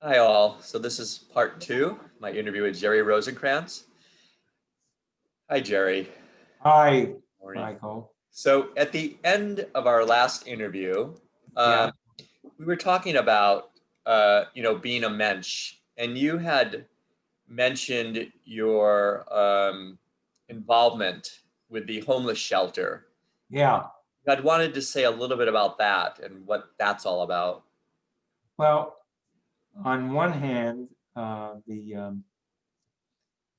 Hi all. So this is part two, my interview with Jerry Rosenkrantz. Hi Jerry. Hi, Morning. Michael. So at the end of our last interview, um, Yeah, we were talking about being a mensch, and you had mentioned your involvement with the homeless shelter. yeah. I'd wanted to say a little bit about that and what that's all about. Well, on one hand,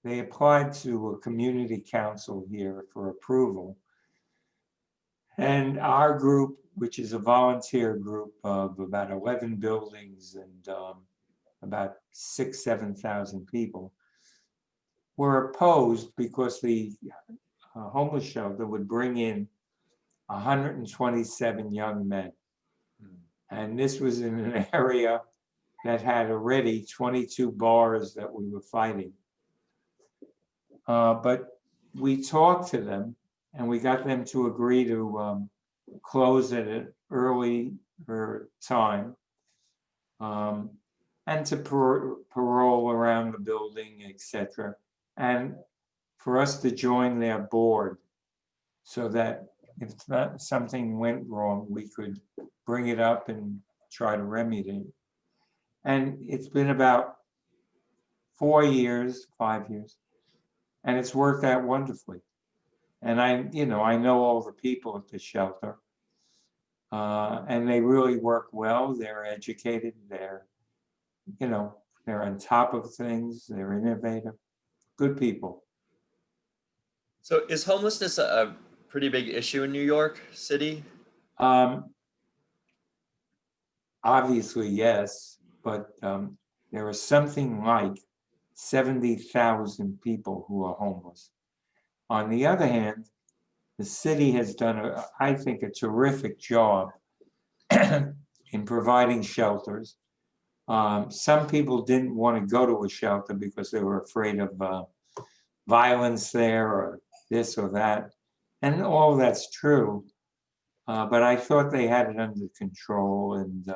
they applied to a community council here for approval, and our group, which is a volunteer group of about 11 buildings and about 7,000 people, were opposed because the homeless shelter would bring in 127 young men. Hmm. And this was in an area that had already 22 bars that we were fighting. But we talked to them and we got them to agree to close at an early time um, and to parole around the building, etc. And for us to join their board so that if something went wrong, we could bring it up and try to remedy it. And it's been about 4 years, 5 years, and it's worked out wonderfully. And I know all the people at the shelter, and they really work well. They're educated. You know, they're on top of things. They're innovative. Good people. So is homelessness a pretty big issue in New York City? Um, Obviously, yes, but there are something like 70,000 people who are homeless. On the other hand, the city has done, I think, a terrific job in providing shelters. Some people didn't want to go to a shelter because they were afraid of violence there or this or that. And all that's true. But I thought they had it under control. And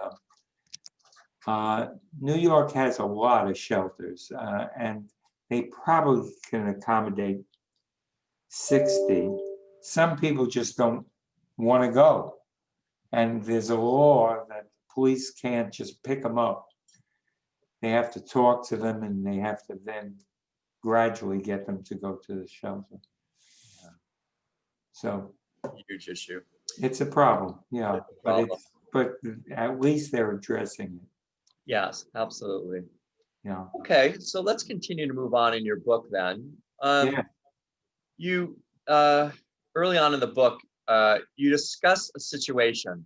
New York has a lot of shelters, and they probably can accommodate 60. Some people just don't want to go. And there's a law that police can't just pick them up. They have to talk to them and they have to then gradually get them to go to the shelter. So Huge issue. it's a problem, yeah, It's a but problem. it's, but at least they're addressing it, Yes, absolutely. yeah. Okay, so let's continue to move on in your book then. Yeah, You early on in the book, you discuss a situation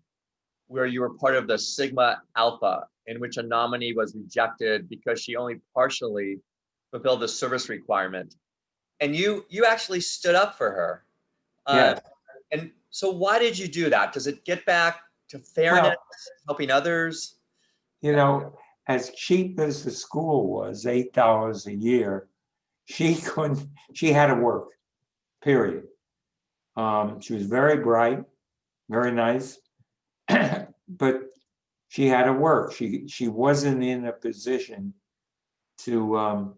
where you were part of the Sigma Alpha, in which a nominee was rejected because she only partially fulfilled the service requirement, and you actually stood up for her. Uh, yeah. and so, why did you do that? Does it get back to fairness, Well, helping others? you know, as cheap as the school was, $8 a year, she had to work, period. She was very bright, very nice, but she had to work. She wasn't in a position to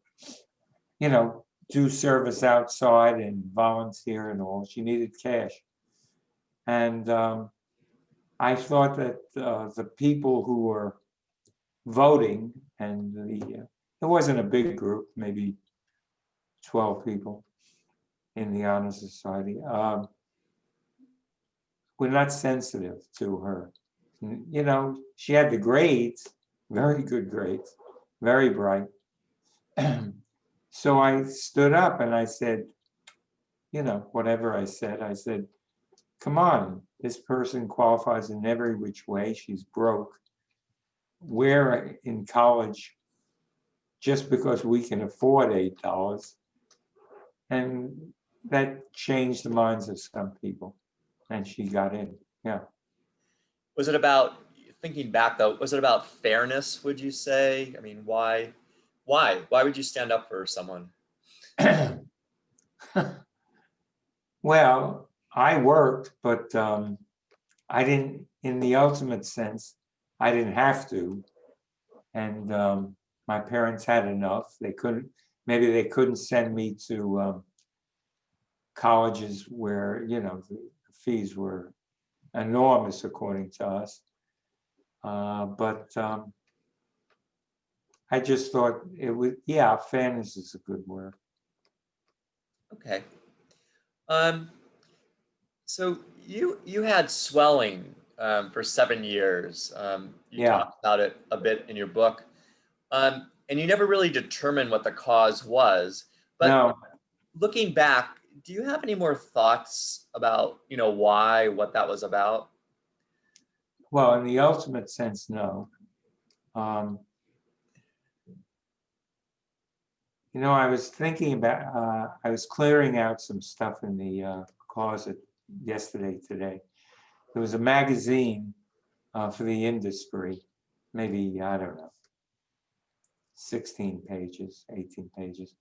you know, do service outside and volunteer and all. She needed cash. And I thought that the people who were voting, and it wasn't a big group, maybe 12 people in the Honor Society, were not sensitive to her. You know, she had the grades, very good grades, very bright. So I stood up and I said, whatever I said, come on, this person qualifies in every which way. She's broke. We're in college just because we can afford $8. And that changed the minds of some people. And she got in. Yeah. Was it about thinking back though? Was it about fairness? Would you say? I mean, why? Why would you stand up for someone? Well, I worked, but I didn't, in the ultimate sense, I didn't have to. And my parents had enough. Maybe they couldn't send me to colleges where, the fees were enormous according to us. But I just thought it was, fairness is a good word. Okay. So you had swelling for 7 years. You Yeah. talked about it a bit in your book, and you never really determined what the cause was. But No, looking back, do you have any more thoughts about why, what that was about? well, in the ultimate sense, no. I was thinking about, I was clearing out some stuff in the closet today. There was a magazine for the industry, maybe, I don't know, 16 pages, 18 pages.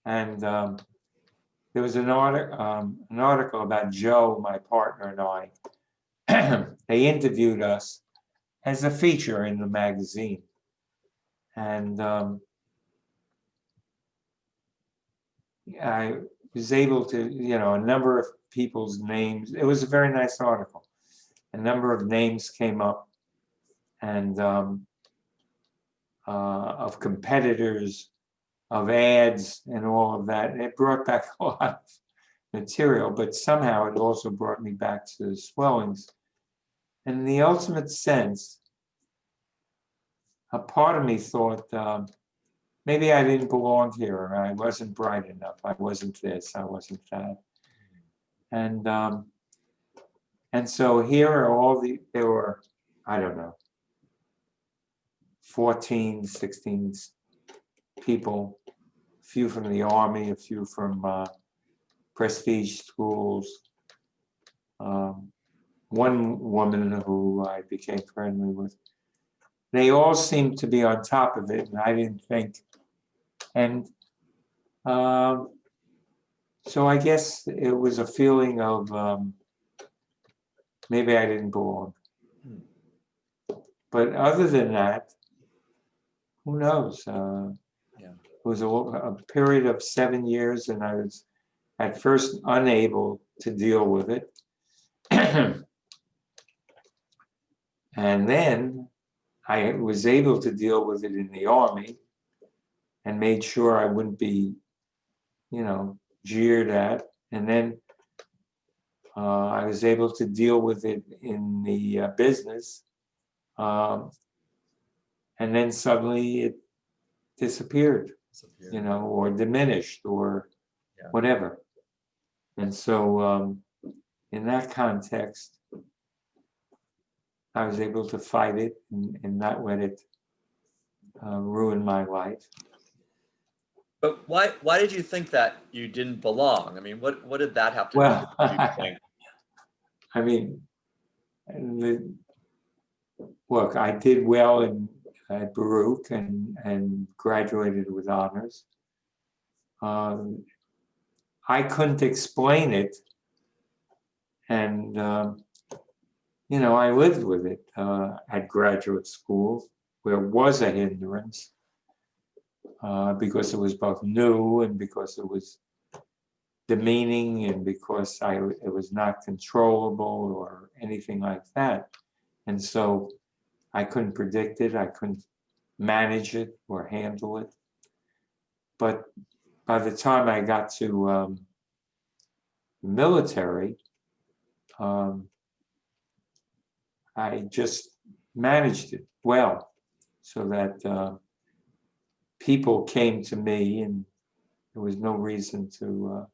And there was an article about Joe, my partner, and I. They interviewed us as a feature in the magazine. And I was able to, a number of people's names. It was a very nice article. A number of names came up, and of competitors, of ads, and all of that. And it brought back a lot of material, but somehow it also brought me back to the swellings. And in the ultimate sense, a part of me thought, maybe I didn't belong here, or I wasn't bright enough. I wasn't this, I wasn't that. And so here are there were, I don't know, 14, 16 people, a few from the Army, a few from prestige schools. One woman who I became friendly with. They all seemed to be on top of it, and I didn't think. And so I guess it was a feeling of maybe I didn't belong. But other than that, who knows? It was a period of 7 years, and I was at first unable to deal with it. And then I was able to deal with it in the Army and made sure I wouldn't be, jeered at. And then I was able to deal with it in the business. And then suddenly it disappeared, or diminished, or whatever. And so in that context, I was able to fight it and not let it ruin my life. But why did you think that you didn't belong? I mean, what did that have to do Well, with you, think? I mean, look, I did well at Baruch and graduated with honors. I couldn't explain it, and I lived with it at graduate school, where it was a hindrance because it was both new and because it was demeaning and because it was not controllable or anything like that. And so I couldn't predict it, I couldn't manage it or handle it. But by the time I got to the military, I just managed it well, so that people came to me and there was no reason to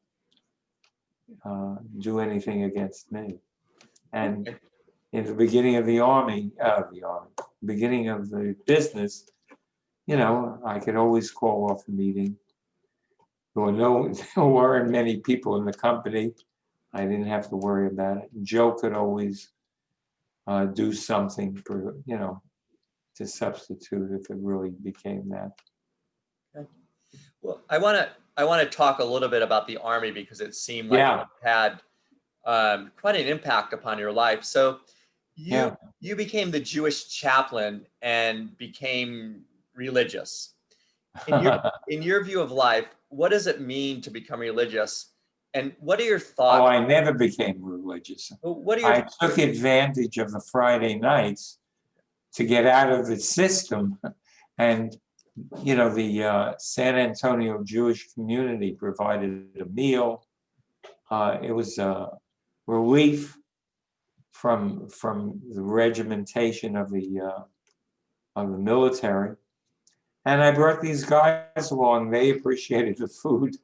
do anything against me. And in the beginning of the beginning of the business, I could always call off a meeting. There weren't many people in the company. I didn't have to worry about it. Joe could always do something for, to substitute if it really became that. Okay. Well, I want to talk a little bit about the Army, because it seemed like it had quite an impact upon your life. So you you became the Jewish chaplain and became religious. In your in your view of life, what does it mean to become religious? And what are your Oh, thoughts? I never became religious. What are your I took advantage of the Friday nights to get out of the system. And, you know, the San Antonio Jewish community provided a meal. It was a relief from the regimentation of the military. And I brought these guys along. They appreciated the food,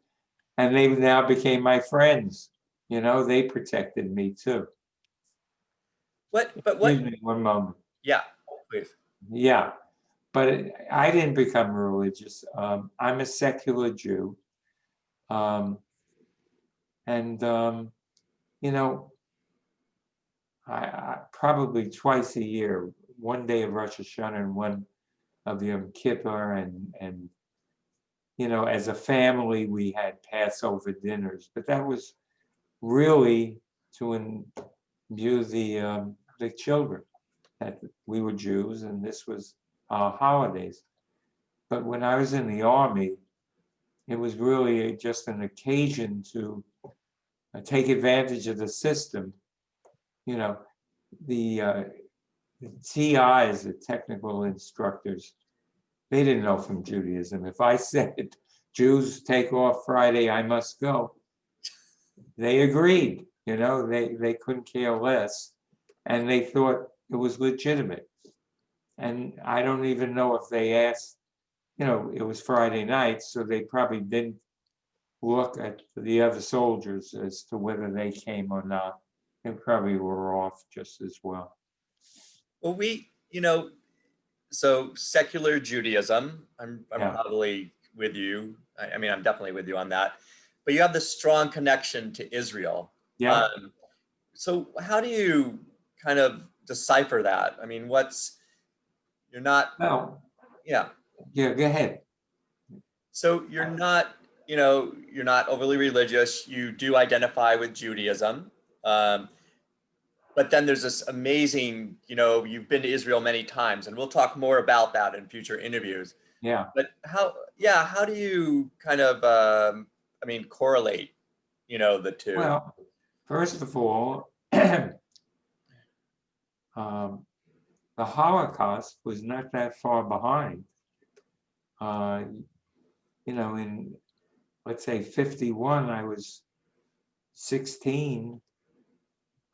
and they now became my friends. You know, they protected me too. what Excuse me one moment. yeah, please. Yeah, but I didn't become religious. I'm a secular Jew. Um, and, you know, I probably twice a year, one day of Rosh Hashanah and one of Yom Kippur, and you know, as a family, we had Passover dinners, but that was really to imbue the children that we were Jews and this was our holidays. But when I was in the army, it was really just an occasion to take advantage of the system. You know, the TIs, the technical instructors, they didn't know from Judaism. If I said Jews take off Friday, I must go, they agreed. You know, they couldn't care less, and they thought it was legitimate. And I don't even know if they asked. You know, it was Friday night, so they probably didn't look at the other soldiers as to whether they came or not. They probably were off just as well. Well, so secular Judaism, I'm Yeah, probably with you. I mean, I'm definitely with you on that. But you have this strong connection to Israel. yeah. Um, so how do you kind of decipher that? I mean, you're not, Well, yeah. yeah. Go ahead. So you're not overly religious. You do identify with Judaism. Um, but then there's this amazing, you've been to Israel many times, and we'll talk more about that in future interviews. Yeah. But how do you kind of, correlate, the two? Well, first of all, um, the Holocaust was not that far behind. Uh, you know, in let's say 51, I was 16.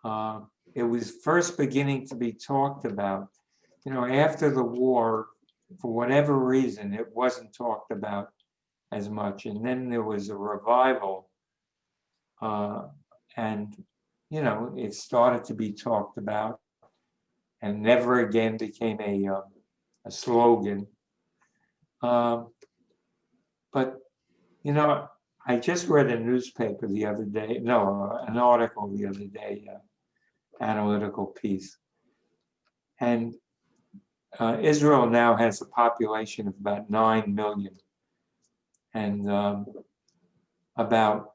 Uh, it was first beginning to be talked about. You know, after the war, for whatever reason, it wasn't talked about as much. And then there was a revival, uh, and you know, it started to be talked about, and never again became a slogan. Um, but you know, I just read a newspaper the other day, no, an article the other day, analytical piece. And Israel now has a population of about 9 million, and about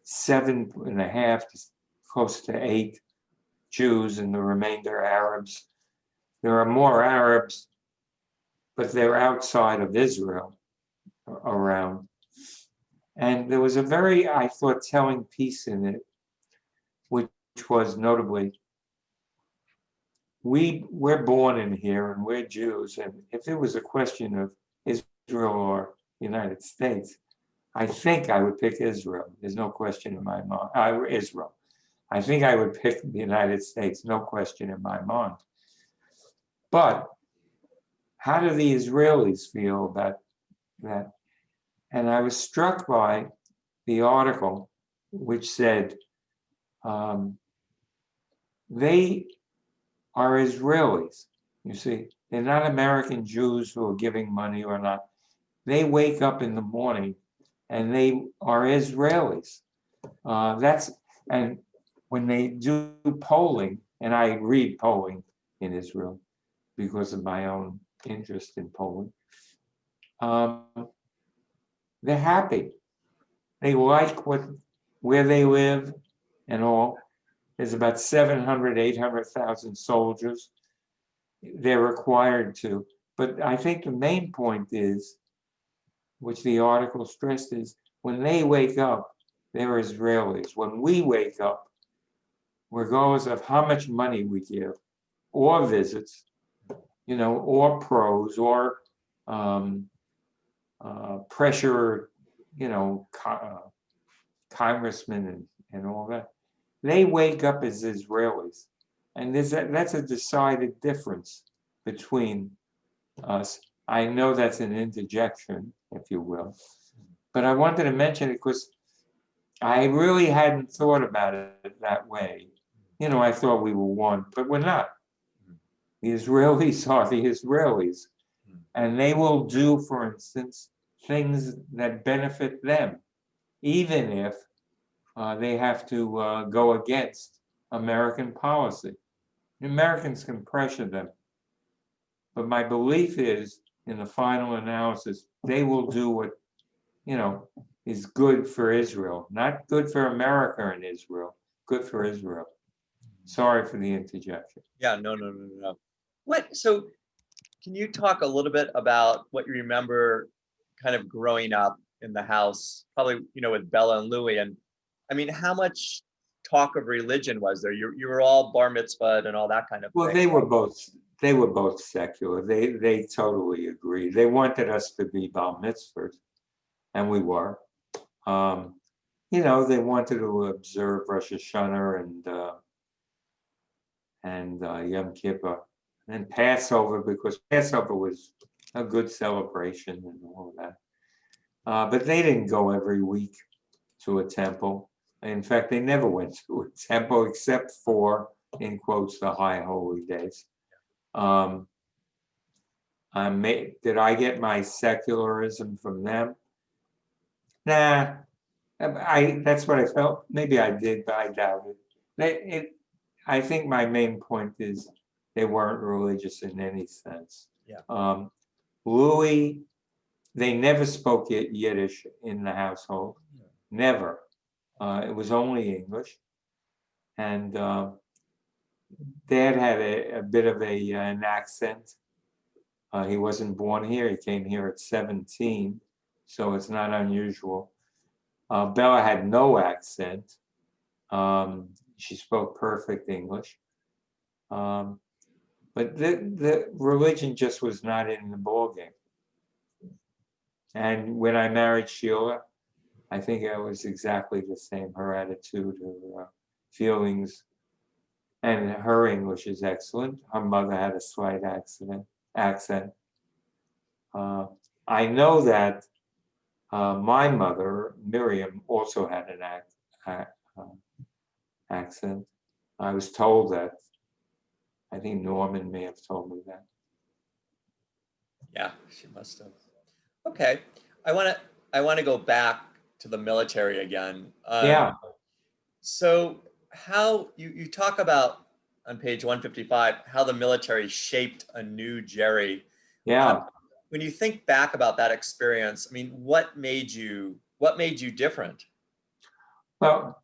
7.5 to close to 8 Jews, and the remainder Arabs. There are more Arabs, but they're outside of Israel around. And there was a very, I thought, telling piece in it, which was notably, we're born in here and we're Jews. And if it was a question of Israel or the United States, I think I would pick Israel. There's no question in my mind. Israel. I think I would pick the United States, no question in my mind. But how do the Israelis feel about that? And I was struck by the article which said they are Israelis. You see, they're not American Jews who are giving money or not. They wake up in the morning and they are Israelis. And when they do polling, and I read polling in Israel because of my own interest in polling, they're happy. They like where they live and all. there's about 700, 800,000 soldiers. They're required to. But I think the main point is, which the article stressed, is when they wake up, they're Israelis. When we wake up, regardless of how much money we give, or visits, or pros, or pressure, congressmen and all that, they wake up as Israelis. And that's a decided difference between us. I know that's an interjection, if you will, but I wanted to mention it because I really hadn't thought about it that way. I thought we were one, but we're not. The Israelis are the Israelis, and they will do, for instance, things that benefit them, even if they have to go against American policy. Americans can pressure them. But my belief is, in the final analysis, they will do what, is good for Israel. Not good for America and Israel, good for Israel. Sorry for the interjection. Yeah, no. So can you talk a little bit about what you remember kind of growing up in the house, probably, with Bella and Louie? And I mean, how much talk of religion was there? You were all bar mitzvahed and all that kind of Well, thing. they were both secular. They totally agreed. They wanted us to be bar mitzvahs, and we were. They wanted to observe Rosh Hashanah and Yom Kippur and Passover, because Passover was a good celebration and all of that. But they didn't go every week to a temple. In fact, they never went to a temple except for, in quotes, the high holy days. Did I get my secularism from them? Nah, that's what I felt. Maybe I did, but I doubt it. I think my main point is they weren't religious in any sense. Yeah. Louis, they never spoke Yiddish in the household. Yeah. Never. It was only English. And Dad had a bit of an accent. He wasn't born here. He came here at 17, so it's not unusual. Bella had no accent. She spoke perfect English. But the religion just was not in the ballgame. And when I married Sheila, I think it was exactly the same. Her attitude, her feelings, and her English is excellent. Her mother had a slight accent. I know that my mother, Miriam, also had an accent. I was told that. I think Norman may have told me that. Yeah, she must have. Okay, I want to go back to the military again. Yeah. So how you talk about on page 155 how the military shaped a new Jerry. Yeah. When you think back about that experience, I mean, what made you different? Well,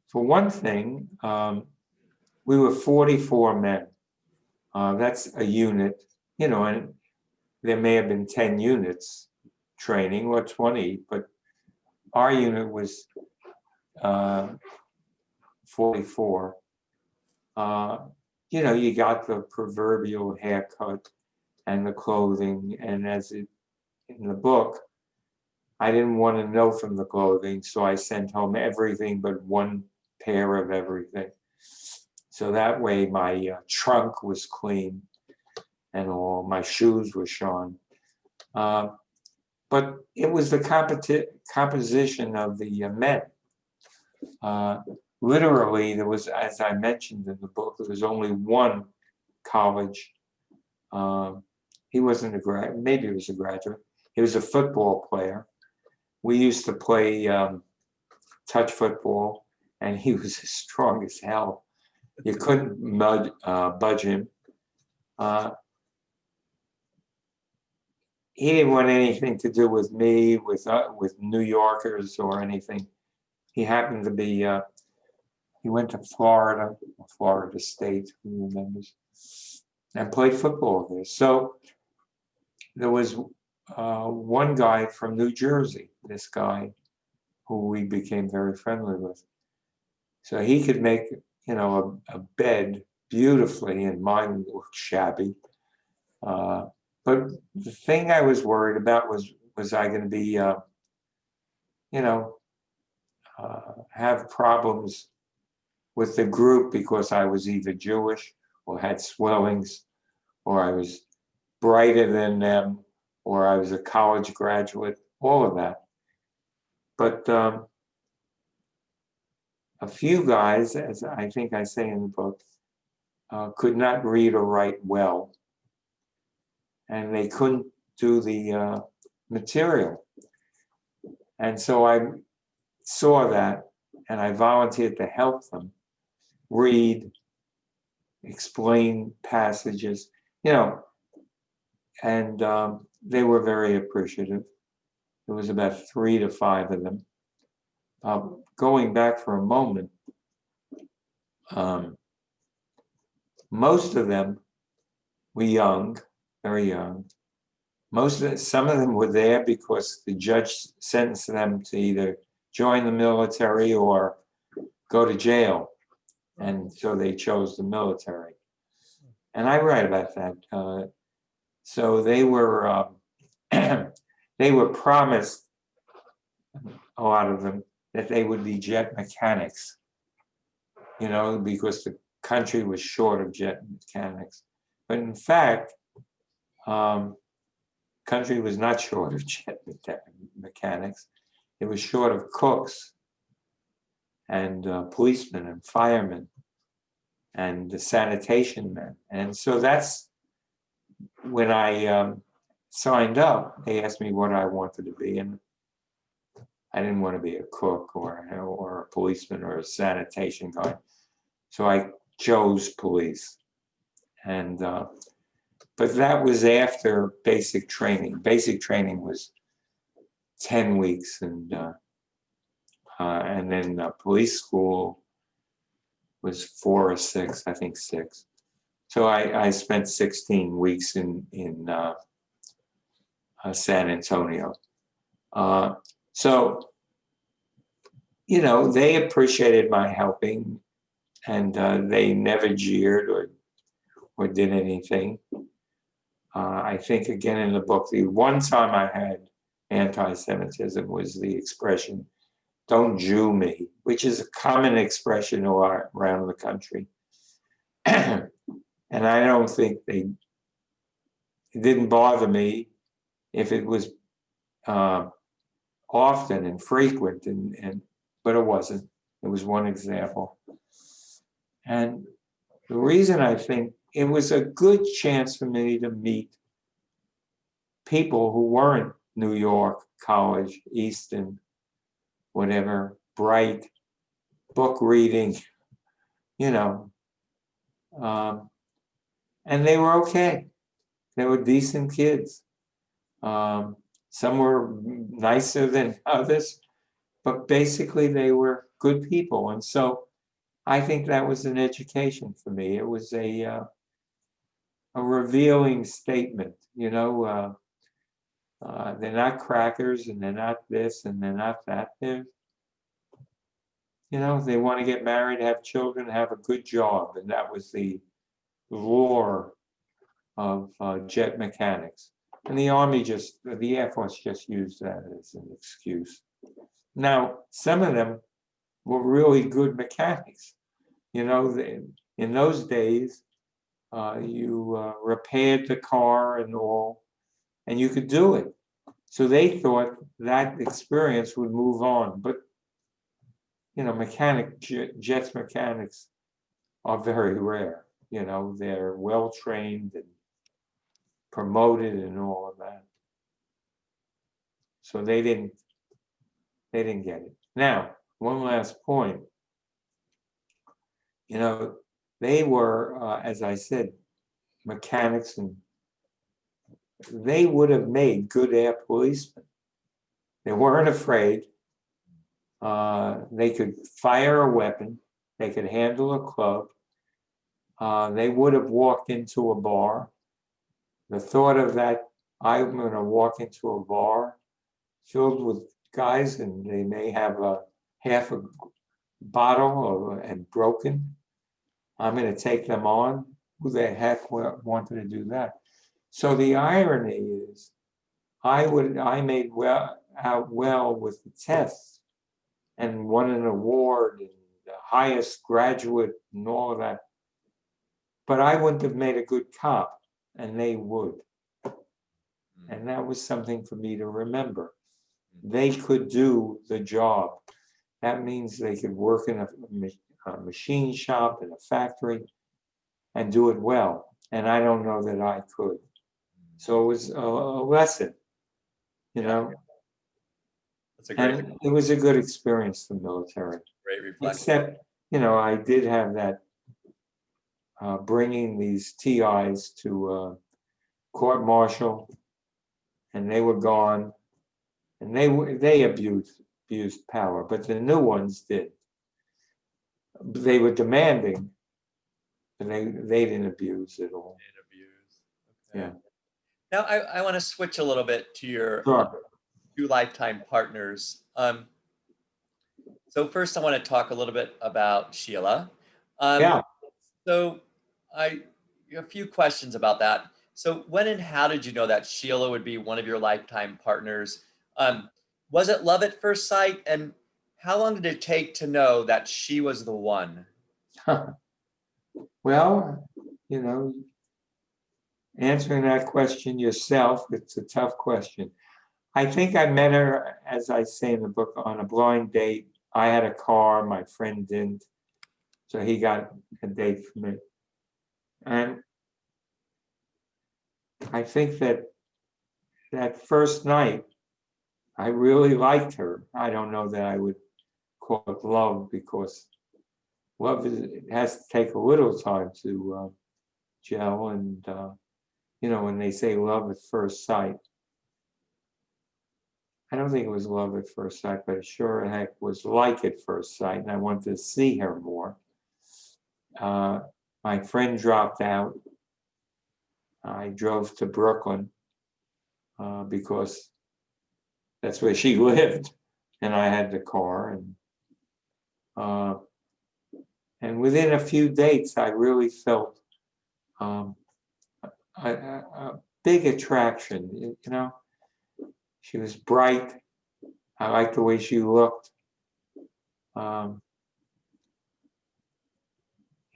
for one thing, we were 44 men. That's a unit, and there may have been 10 units training or 20, but our unit was 44. You got the proverbial haircut and the clothing, and in the book, I didn't want to know from the clothing, so I sent home everything but one pair of everything. So that way my trunk was clean and all my shoes were shone. But it was the composition of the men. Literally, there was, as I mentioned in the book, there was only one college. He wasn't a graduate, maybe he was a graduate. He was a football player. We used to play touch football, and he was as strong as hell. You couldn't budge him. He didn't want anything to do with me, with New Yorkers or anything. He happened to be He went to Florida, Florida State, who remembers, and played football there. So there was one guy from New Jersey, this guy who we became very friendly with. So he could make, a bed beautifully, and mine looked shabby. But the thing I was worried about was I going to be, have problems with the group because I was either Jewish or had swellings, or I was brighter than them, or I was a college graduate, all of that. But a few guys, as I think I say in the book, could not read or write well, and they couldn't do the material. And so I saw that, and I volunteered to help them read, explain passages, and they were very appreciative. There was about 3 to 5 of them. Going back for a moment, most of them were young, very young. Some of them were there because the judge sentenced them to either join the military or go to jail, and so they chose the military. And I write about that. So they were they were promised, a lot of them, that they would be jet mechanics, because the country was short of jet mechanics. But in fact, country was not short of jet mechanics. It was short of cooks and policemen and firemen and the sanitation men. And so that's when I signed up. They asked me what I wanted to be, and I didn't want to be a cook or a policeman or a sanitation guy. So I chose police. And but that was after basic training. Basic training was 10 weeks, and then police school was 4 or 6, I think 6. So I spent 16 weeks in San Antonio. So, they appreciated my helping, and they never jeered or did anything. I think, again, in the book, the one time I had anti-Semitism was the expression, "Don't Jew me," which is a common expression around the country. And I don't think it didn't bother me if it was often and frequent, but it wasn't. It was one example. And the reason I think it was a good chance for me to meet people who weren't New York, college, Easton, whatever, bright, book reading, and they were okay. They were decent kids. Some were nicer than others, but basically they were good people. And so I think that was an education for me. It was a revealing statement, they're not crackers, and they're not this, and they're not that. They want to get married, have children, have a good job. And that was the lore of jet mechanics. And the Air Force just used that as an excuse. Now, some of them were really good mechanics. In those days, you repaired the car and all, and you could do it. So they thought that experience would move on. But, jets mechanics are very rare. They're well-trained and promoted and all of that. So they didn't get it. Now, one last point. They were, as I said, mechanics, and they would have made good air policemen. They weren't afraid. They could fire a weapon. They could handle a club. They would have walked into a bar. The thought of that, I'm going to walk into a bar filled with guys and they may have a half a bottle and broken. I'm going to take them on. Who the heck wanted to do that? So the irony is, I made out well with the tests and won an award and the highest graduate and all of that. But I wouldn't have made a good cop, and they would. And that was something for me to remember. They could do the job. That means they could work in a machine shop, in a factory, and do it well. And I don't know that I could. So it was a lesson, you know. That's a great, And it was a good experience, the military. great reflection. Except, you know, I did have that bringing these TIs to court martial, and they were gone, and they abused power, but the new ones did. They were demanding, and they didn't abuse at all. Okay. Yeah. Now I want to switch a little bit to your Sure. two lifetime partners. So first I want to talk a little bit about Sheila. Yeah. So a few questions about that. So when and how did you know that Sheila would be one of your lifetime partners? Was it love at first sight? And how long did it take to know that she was the one? Well, you know, answering that question yourself, it's a tough question. I think I met her, as I say in the book, on a blind date. I had a car, my friend didn't. So he got a date for me. And I think that first night, I really liked her. I don't know that I would call it love, because love it has to take a little time to gel. And, you know, when they say love at first sight, I don't think it was love at first sight, but it sure heck was like at first sight. And I wanted to see her more. My friend dropped out. I drove to Brooklyn because that's where she lived, and I had the car. And within a few dates, I really felt a big attraction. You know, she was bright. I liked the way she looked.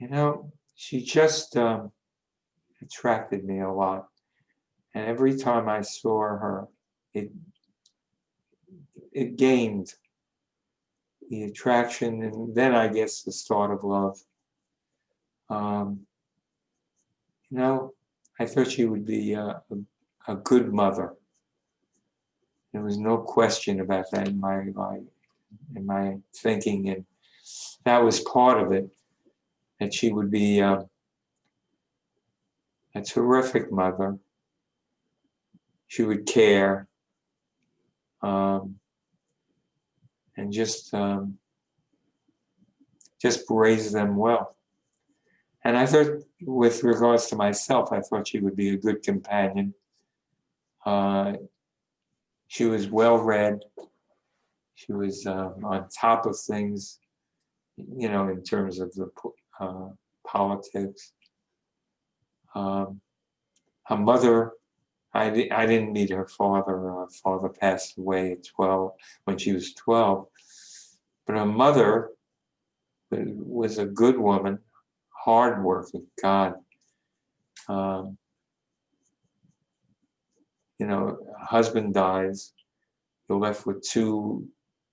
You know, she just attracted me a lot. And every time I saw her, it gained the attraction, and then I guess the start of love. You know, I thought she would be a good mother. There was no question about that in my thinking, and that was part of it. That she would be a terrific mother. She would care, and just raise them well. And I thought, with regards to myself, I thought she would be a good companion. She was well read. She was on top of things, you know, in terms of the politics. Her mother, I didn't meet her father. Her father passed away at 12, when she was 12. But her mother was a good woman, hardworking. God, you know, husband dies, you're left with two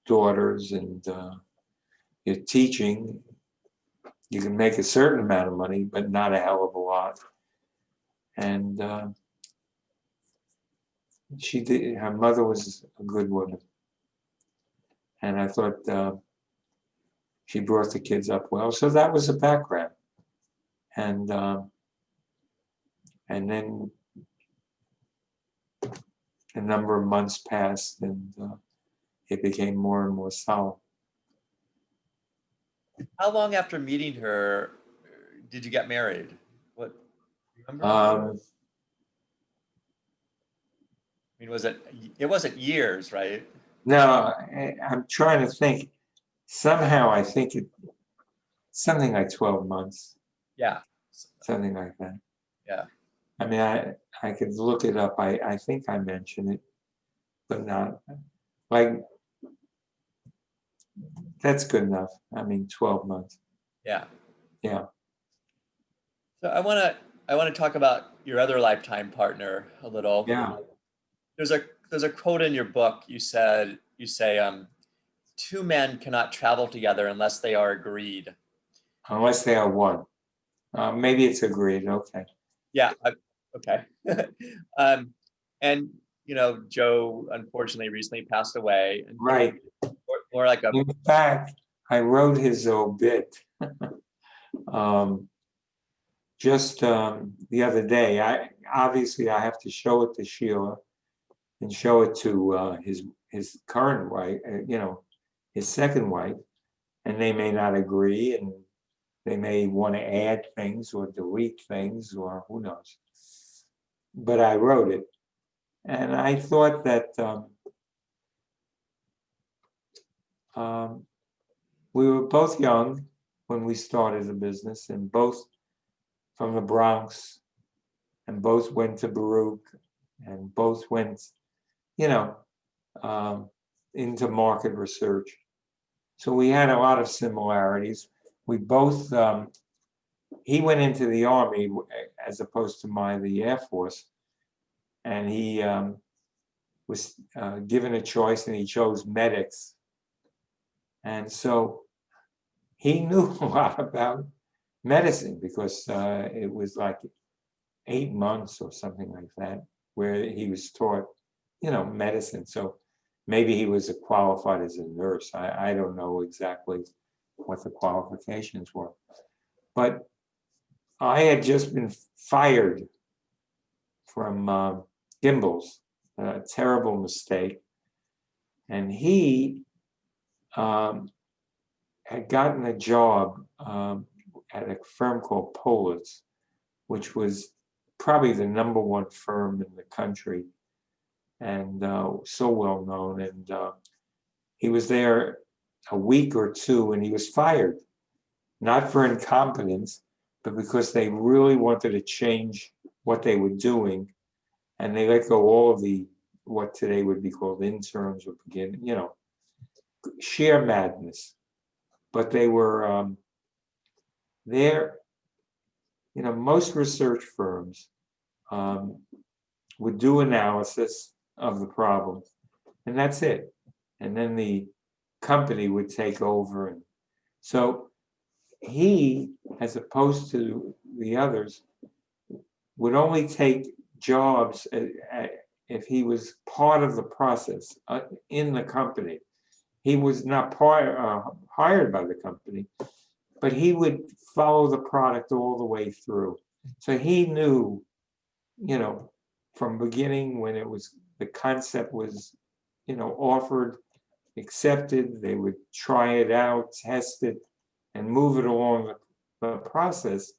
daughters, and you're teaching. You can make a certain amount of money, but not a hell of a lot. And she did. Her mother was a good woman, and I thought she brought the kids up well. So that was the background, and then a number of months passed, and it became more and more solid. How long after meeting her did you get married? What, remember? I Um, mean, it wasn't years, right? no, I'm trying to think. Somehow I think it something like 12 months, Yeah. something like that. Yeah. I mean, I could look it up. I think I mentioned it, but not like that's good enough. I mean, 12 months. Yeah. Yeah. So I want to talk about your other lifetime partner a little. Yeah. There's a quote in your book. You say two men cannot travel together unless they are agreed. Unless they are one. Maybe it's agreed. Okay. Yeah. Okay. um, and Joe unfortunately recently passed away, and he Right. more like a In fact, I wrote his obit um, just the other day. I obviously I have to show it to Sheila and show it to his current wife, his second wife, and they may not agree, and they may want to add things or delete things, or who knows. But I wrote it, and I thought that um, we were both young when we started the business, and both from the Bronx, and both went to Baruch, and both went, you know, um, into market research. So we had a lot of similarities. We both, he went into the Army as opposed to the Air Force, and he was given a choice, and he chose medics. And so he knew a lot about medicine because it was like 8 months or something like that, where he was taught, medicine. So maybe he was qualified as a nurse. I don't know exactly what the qualifications were. But I had just been fired from Gimbels, a terrible mistake. And he um, had gotten a job at a firm called Politz, which was probably the number one firm in the country and so well known. And he was there a week or two and he was fired, not for incompetence, but because they really wanted to change what they were doing. And they let go all of the, what today would be called interns or begin, sheer madness. But they were there, most research firms um, would do analysis of the problem, and that's it. And then the company would take over. And so he, as opposed to the others, would only take jobs if he was part of the process in the company. He was not hired by the company, but he would follow the product all the way through. So he knew, from beginning when the concept was, offered, accepted, they would try it out, test it, and move it along the process.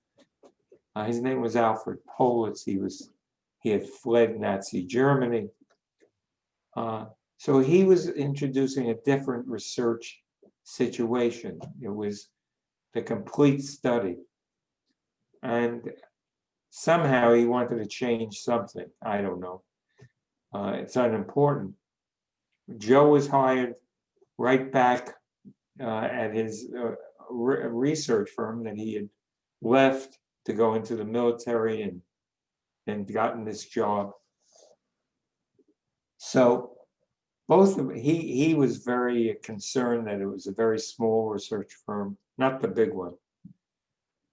His name was Alfred Politz. He had fled Nazi Germany. So he was introducing a different research situation. It was the complete study. And somehow he wanted to change something. I don't know. It's unimportant. Joe was hired right back at his research firm that he had left to go into the military and gotten this job. So both of he was very concerned that it was a very small research firm, not the big one.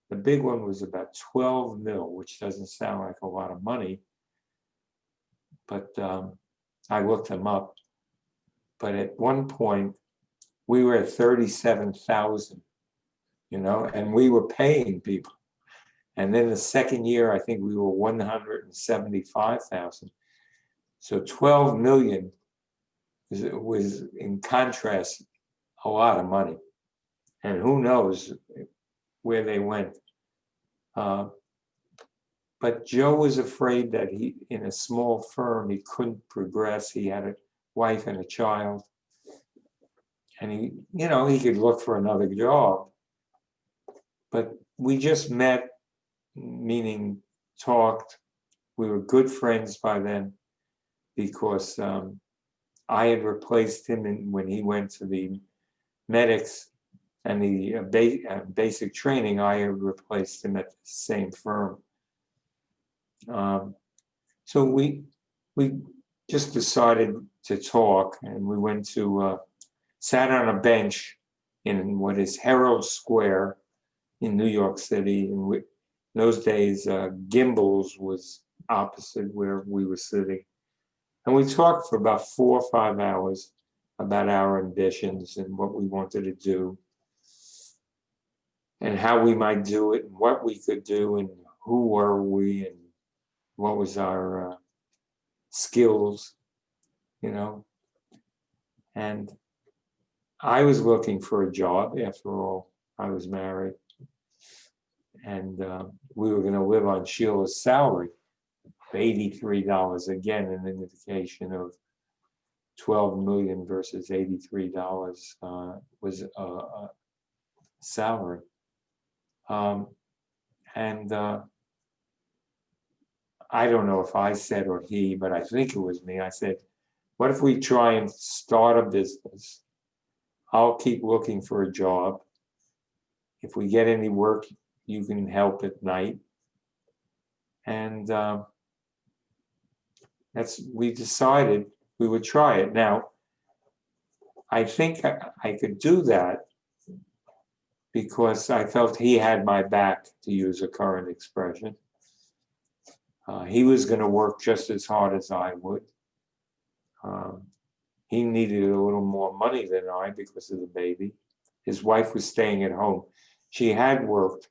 The big one was about 12 mil, which doesn't sound like a lot of money, but I looked them up. But at one point, we were at 37,000, and we were paying people. And then the second year, I think we were 175,000. So 12 million was in contrast, a lot of money. and who knows where they went. But Joe was afraid that he, in a small firm, he couldn't progress. He had a wife and a child. And he could look for another job. But we just met, meaning talked. We were good friends by then because I had replaced him when he went to the medics and the basic training. I had replaced him at the same firm. So we just decided to talk, and we went to sat on a bench in what is Herald Square in New York City. And in those days, Gimbels was opposite where we were sitting. And we talked for about 4 or 5 hours about our ambitions and what we wanted to do and how we might do it and what we could do and who were we and what was our skills, And I was looking for a job. After all, I was married. And we were going to live on Sheila's salary, $83. Again, an indication of 12 million versus $83 was a salary. And I don't know if I said or he, but I think it was me. I said, what if we try and start a business? I'll keep looking for a job. If we get any work, you can help at night. And we decided we would try it. Now, I think I could do that because I felt he had my back, to use a current expression. He was going to work just as hard as I would. He needed a little more money than I because of the baby. His wife was staying at home. She had worked,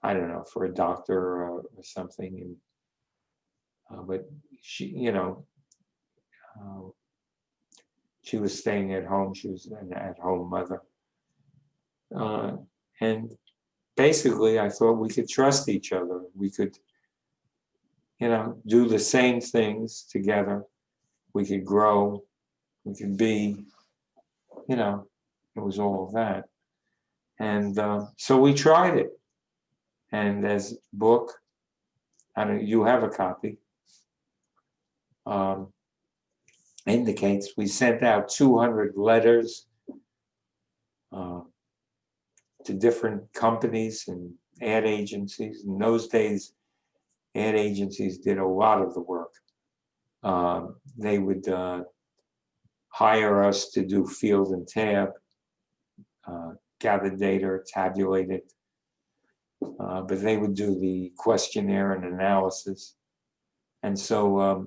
I don't know, for a doctor or something. But she, she was staying at home. She was an at-home mother. And basically, I thought we could trust each other. We could, do the same things together. We could grow. We could be, it was all of that. And so we tried it. And as book, you have a copy, indicates we sent out 200 letters to different companies and ad agencies. In those days, ad agencies did a lot of the work. They would hire us to do field and tab, gather data, tabulate it. But they would do the questionnaire and analysis. And so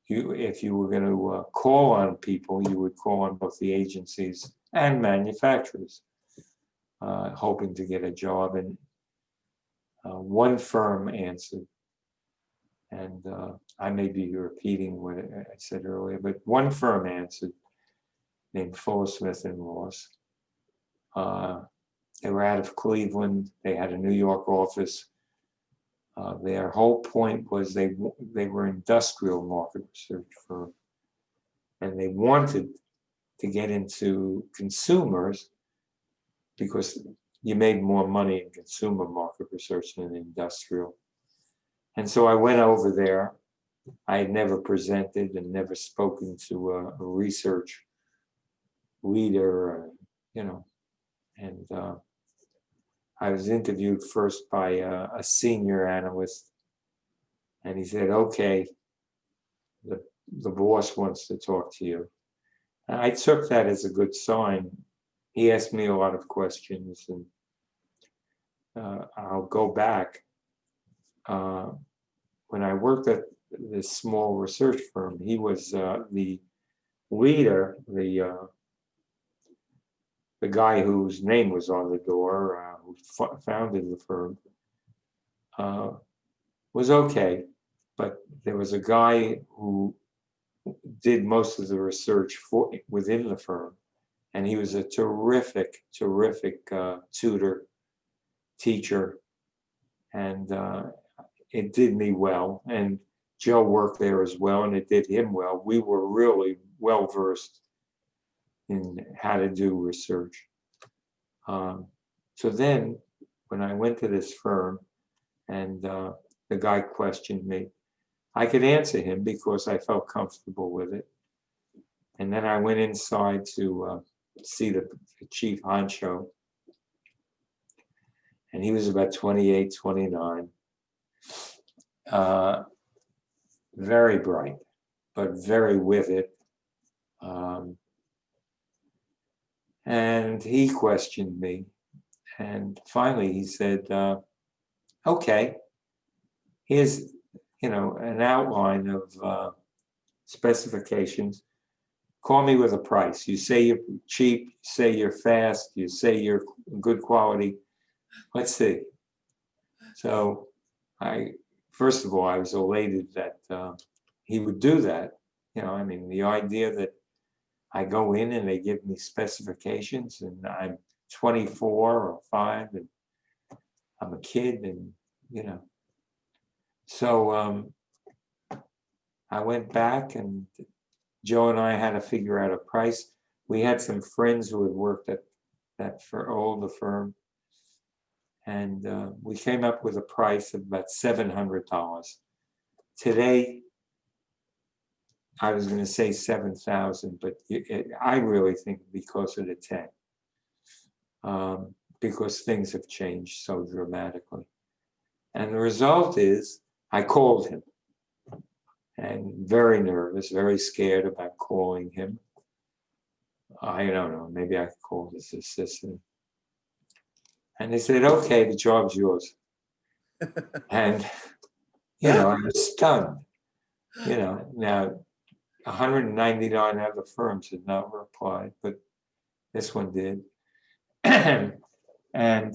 if you were going to call on people, you would call on both the agencies and manufacturers, hoping to get a job. And one firm answered. And I may be repeating what I said earlier, but one firm answered, named Fuller Smith and Ross. They were out of Cleveland. They had a New York office. Their whole point was they were industrial market research firm, and they wanted to get into consumers because you made more money in consumer market research than industrial. And so I went over there. I had never presented and never spoken to a research leader, and I was interviewed first by a senior analyst, and he said, okay, the boss wants to talk to you. And I took that as a good sign. He asked me a lot of questions, and I'll go back. When I worked at this small research firm, he was the leader, the guy whose name was on the door, who founded the firm, was okay. But there was a guy who did most of the research within the firm, And he was a terrific, terrific tutor, teacher. And it did me well. And Joe worked there as well, and it did him well. We were really well versed in how to do research. So then when I went to this firm and the guy questioned me, I could answer him because I felt comfortable with it. And then I went inside to see the chief honcho. And he was about 28, 29. Very bright, but very with it. And he questioned me. And finally he said, okay, here's, an outline of specifications. Call me with a price. You say you're cheap, you say you're fast, you say you're good quality. Let's see. So first of all, I was elated that he would do that. The idea that I go in and they give me specifications and I'm 24 or 5 and I'm a kid and, So I went back and Joe and I had to figure out a price. We had some friends who had worked at that for the firm. And we came up with a price of about $700. Today, I was going to say 7,000, but I really think because of the 10, because things have changed so dramatically. And the result is I called him and very nervous, very scared about calling him. I don't know, maybe I could call his assistant. And they said, okay, the job's yours. And, I was stunned. Now 199 other firms had not replied, but this one did. And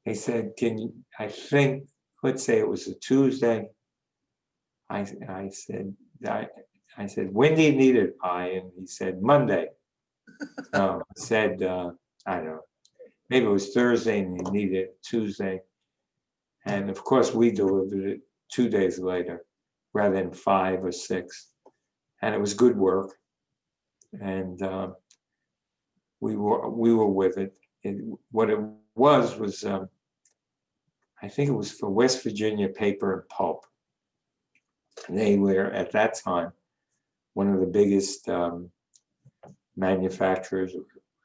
they said, let's say it was a Tuesday. I said, when do you need it by? And he said, Monday. So I said, I don't know, maybe it was Thursday and he needed it Tuesday. And of course we delivered it 2 days later rather than 5 or 6. And it was good work. And we were with it. What it was I think it was for West Virginia Paper and Pulp. They were at that time one of the biggest manufacturers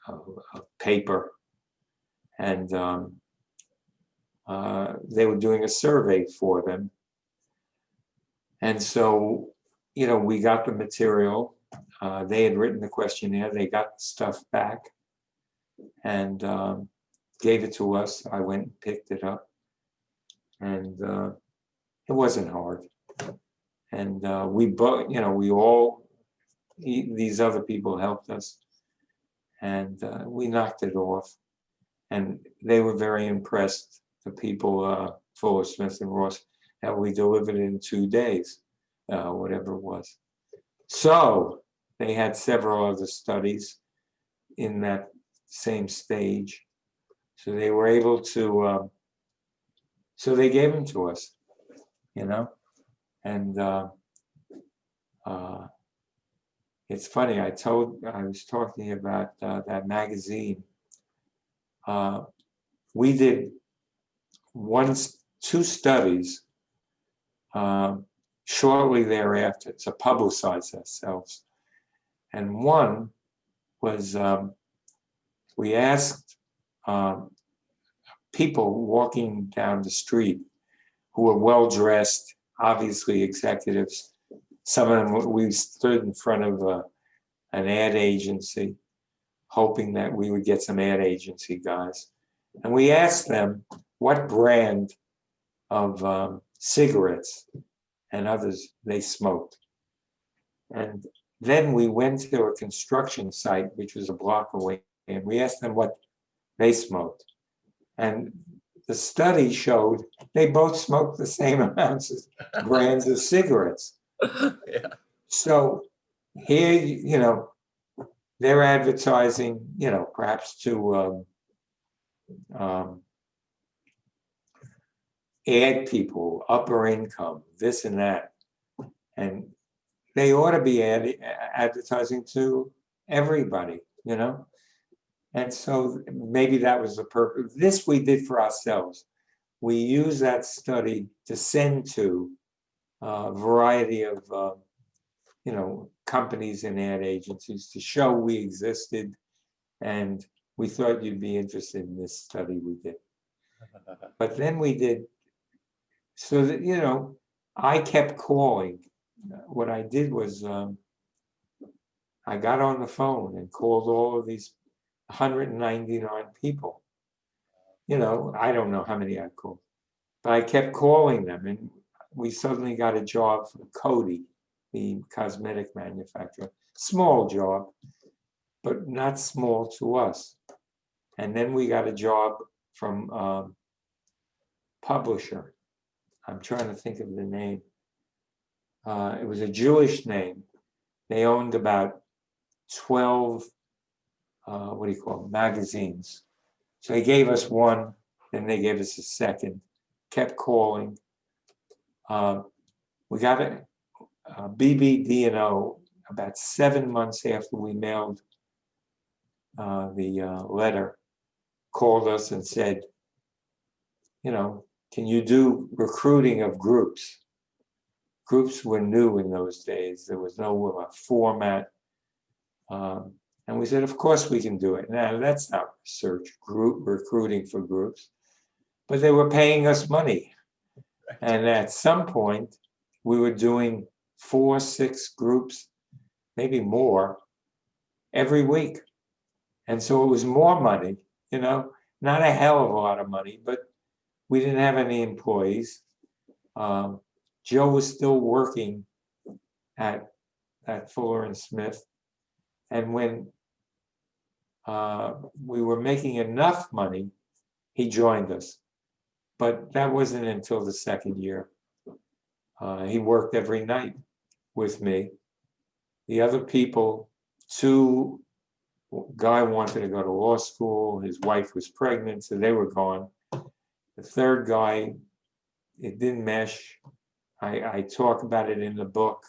of paper. And they were doing a survey for them. And so, we got the material. They had written the questionnaire. They got the stuff back and gave it to us. I went and picked it up. And it wasn't hard. And we both, these other people helped us. And we knocked it off. And they were very impressed, the people, Fuller Smith and Ross, that we delivered it in 2 days, whatever it was. So they had several other studies in that same stage. So they were able to, so they gave them to us, and it's funny, I was talking about that magazine. We did 2 studies shortly thereafter to publicize ourselves. And one was we asked people walking down the street who were well-dressed, obviously executives. Some of them, we stood in front of an ad agency, hoping that we would get some ad agency guys. And we asked them what brand of cigarettes and others they smoked. And then we went to a construction site, which was a block away, and we asked them what they smoked. And the study showed they both smoked the same amounts of brands of cigarettes. Yeah. So here, they're advertising, you know, perhaps to add people, upper income, this and that. And they ought to be advertising to everybody, you know? And so maybe that was the purpose. This we did for ourselves. We used that study to send to a variety of, you know, companies and ad agencies to show we existed. And we thought you'd be interested in this study we did. But then we did, so that, you know, I kept calling. What I did was I got on the phone and called all of these 199 people. You know, I don't know how many I called, but I kept calling them, and we suddenly got a job from Coty, the cosmetic manufacturer. Small job, but not small to us. And then we got a job from publisher. I'm trying to think of the name. It was a Jewish name. They owned about 12, what do you call them, magazines. So they gave us one, then they gave us a second, kept calling. We got a BBD&O about 7 months after we mailed the letter, called us and said, you know, can you do recruiting of groups? Groups were new in those days. There was no format. And we said, of course we can do it. Now, that's not research, group recruiting for groups, but they were paying us money. And at some point, we were doing 4, 6 groups, maybe more, every week. And so it was more money, you know, not a hell of a lot of money, but we didn't have any employees. Joe was still working at Fuller and Smith. And when we were making enough money, he joined us. But that wasn't until the second year. He worked every night with me. The other people, 2, guy wanted to go to law school, his wife was pregnant, so they were gone. The third guy, it didn't mesh. I talk about it in the book.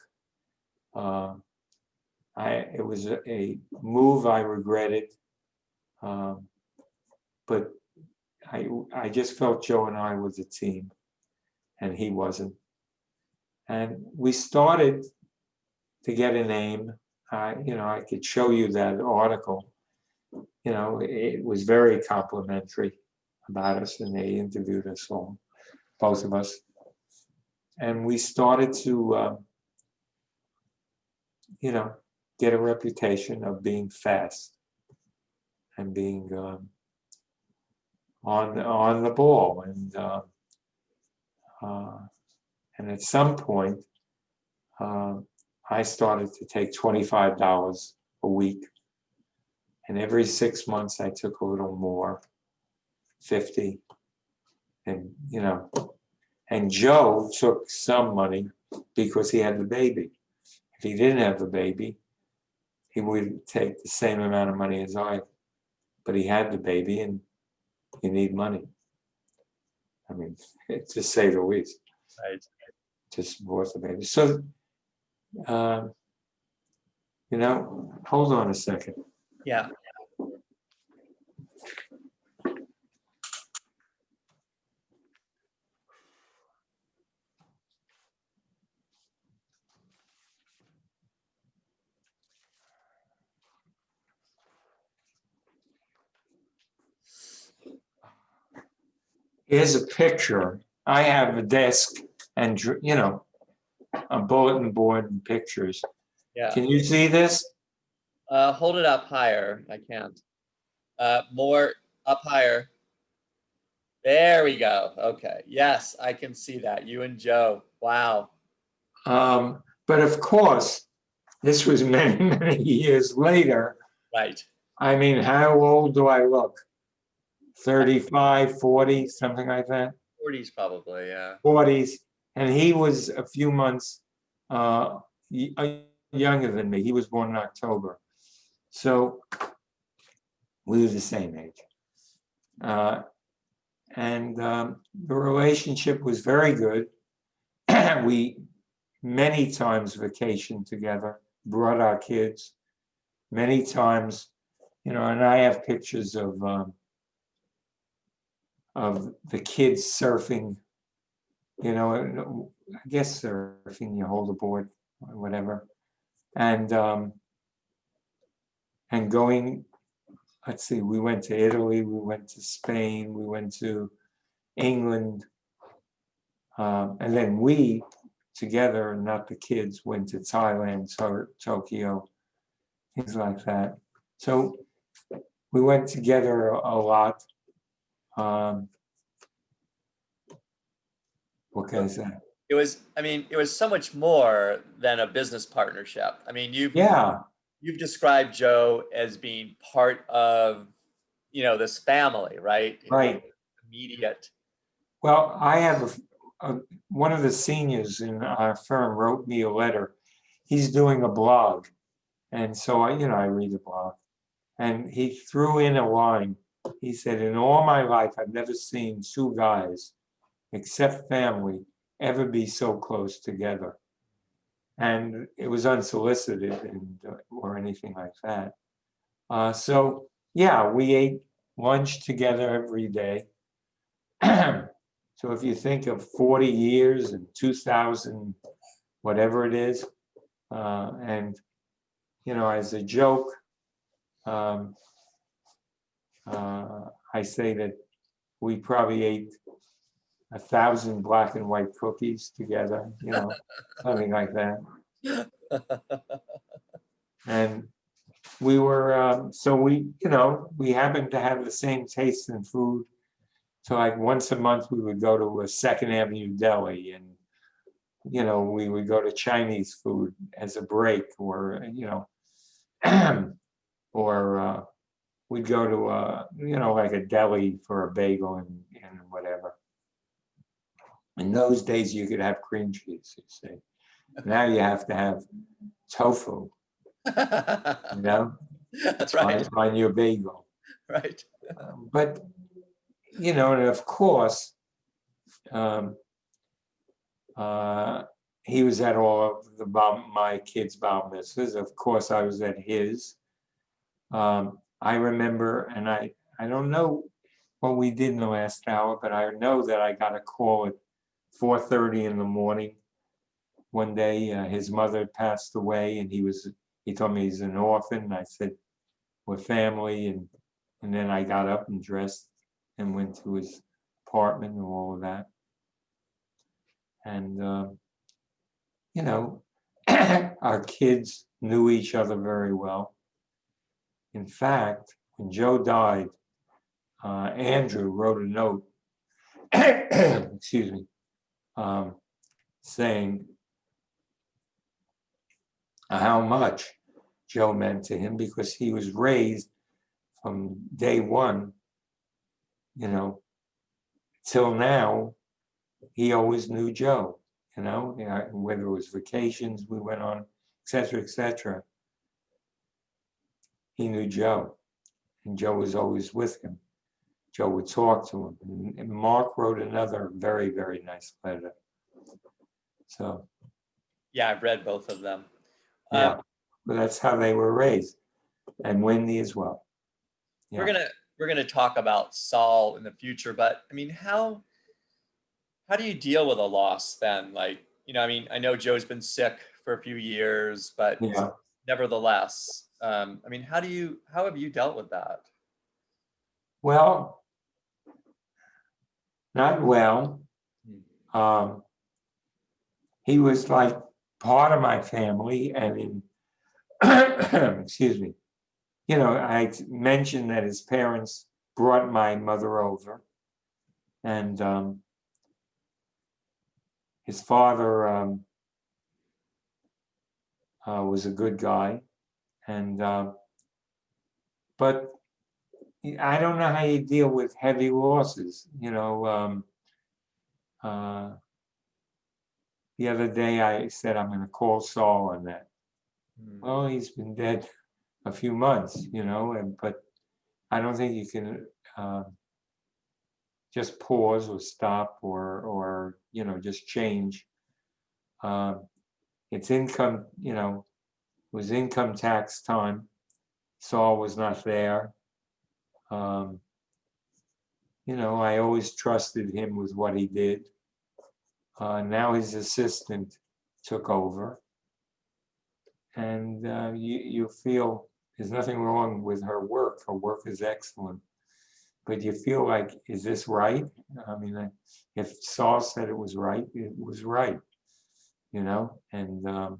It was a move I regretted, but I just felt Joe and I was a team, and he wasn't. And we started to get a name. You know, I could show you that article. You know, it was very complimentary about us, and they interviewed us all, both of us. And we started to, you know, get a reputation of being fast and being on the ball. And at some point, I started to take $25 a week. And every 6 months, I took a little more, 50. And, you know, and Joe took some money because he had the baby. If he didn't have the baby, he would take the same amount of money as I, but he had the baby, and you need money. I mean, to say the least. Right. To support the baby. So, you know, hold on a second. Yeah. Here's a picture. I have a desk and, you know, a bulletin board and pictures. Yeah. Can you see this? Hold it up higher. I can't. More up higher. There we go. Okay. Yes, I can see that. You and Joe. Wow. But of course, this was many, many years later. Right. I mean, how old do I look? 35, 40, something like that? 40s probably, yeah. 40s. And he was a few months younger than me. He was born in October. So we were the same age. And the relationship was very good. We many times vacationed together, brought our kids many times, and I have pictures of the kids surfing, I guess surfing, you hold a board or whatever. And going, let's see, we went to Italy, we went to Spain, we went to England. And then we together, not the kids, went to Thailand, Tokyo, things like that. So we went together a lot. What can I say? It was, I mean, it was so much more than a business partnership. I mean, Yeah, you've described Joe as being part of, this family, right? right. Immediate. Well, I have one of the seniors in our firm wrote me a letter. He's doing a blog. And so I read the blog. And he threw in a line. He said, in all my life, I've never seen two guys, except family, ever be so close together. And it was unsolicited or anything like that. So yeah, we ate lunch together every day. So if you think of 40 years and 2000, whatever it is, and as a joke, I say that we probably ate 1,000 black and white cookies together, something like that. And we were, so we happened to have the same taste in food. So like once a month we would go to a Second Avenue deli, and we would go to Chinese food as a break, or or we'd go to like a deli for a bagel and whatever. In those days you could have cream cheese, you see. Now you have to have tofu, That's right. on your bagel. Right. But and of course, he was at all of my kids' bar mitzvahs. Of course, I was at his. I remember, and I don't know what we did in the last hour, but I know that I got a call at 4:30 in the morning. One day, his mother had passed away, and he told me he's an orphan. I said, we're family, and then I got up and dressed and went to his apartment and all of that. And our kids knew each other very well. In fact, when Joe died, Andrew wrote a note, excuse me, saying how much Joe meant to him, because he was raised from day one, till now. He always knew Joe, whether it was vacations we went on, et cetera. He knew Joe, and Joe was always with him. Joe would talk to him. And Mark wrote another very, very nice letter. So. Yeah, I've read both of them. Yeah, but that's how they were raised, and Wendy as well. Yeah. We're gonna talk about Saul in the future, but I mean, how do you deal with a loss then? Like, I know Joe's been sick for a few years, but yeah. Nevertheless, I mean, how have you dealt with that? Well, not well. He was like part of my family, and in excuse me, I mentioned that his parents brought my mother over, and his father was a good guy, and but I don't know how you deal with heavy losses. The other day I said I'm going to call Saul on that. Well, he's been dead a few months, you know, but I don't think you can just pause or stop or just change. It's income, it was income tax time. Saul was not there. I always trusted him with what he did. Now his assistant took over. And you feel there's nothing wrong with her work. Her work is excellent. But you feel like, is this right? I mean, if Saul said it was right, it was right. And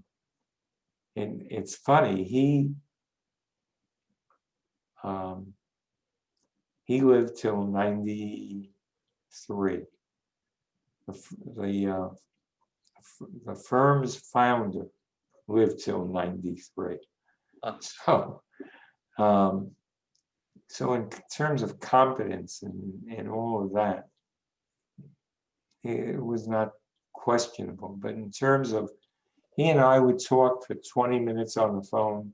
it's funny. He lived till 93. The firm's founder lived till 93. So in terms of competence and all of that, it was not questionable. But in terms of, he and I would talk for 20 minutes on the phone,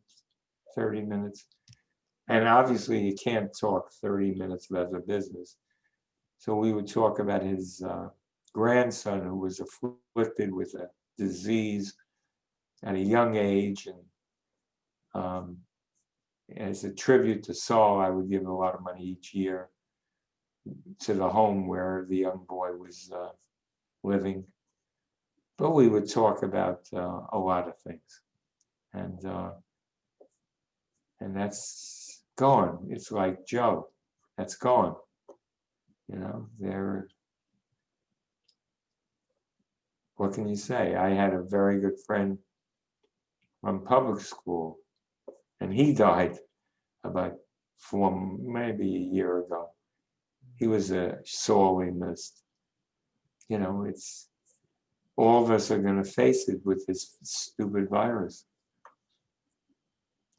30 minutes. And obviously you can't talk 30 minutes about the business. So we would talk about his grandson who was afflicted with a disease at a young age. And as a tribute to Saul, I would give a lot of money each year to the home where the young boy was living. But we would talk about a lot of things. And that's gone. It's like Joe, that's gone. What can you say? I had a very good friend from public school, and he died about maybe a year ago. He was sorely missed. It's all of us are going to face it with this stupid virus.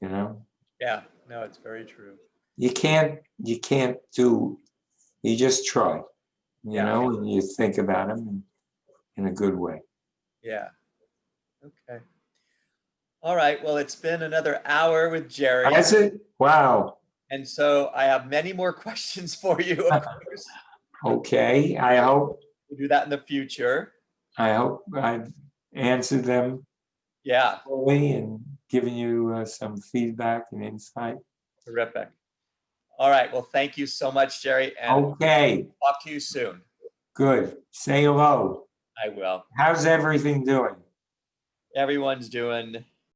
Yeah, no, it's very true. You can't do. You just try. And you think about them in a good way. Yeah. Okay. All right. Well, it's been another hour with Jerry. That's it? Wow. And so I have many more questions for you, of course. Okay. I hope We'll do that in the future. I hope I've answered them. Yeah. Fully and given you some feedback and insight. Terrific. All right. Well, thank you so much, Jerry. And okay. Talk to you soon. Good. Say hello. I will. How's everything doing? Everyone's doing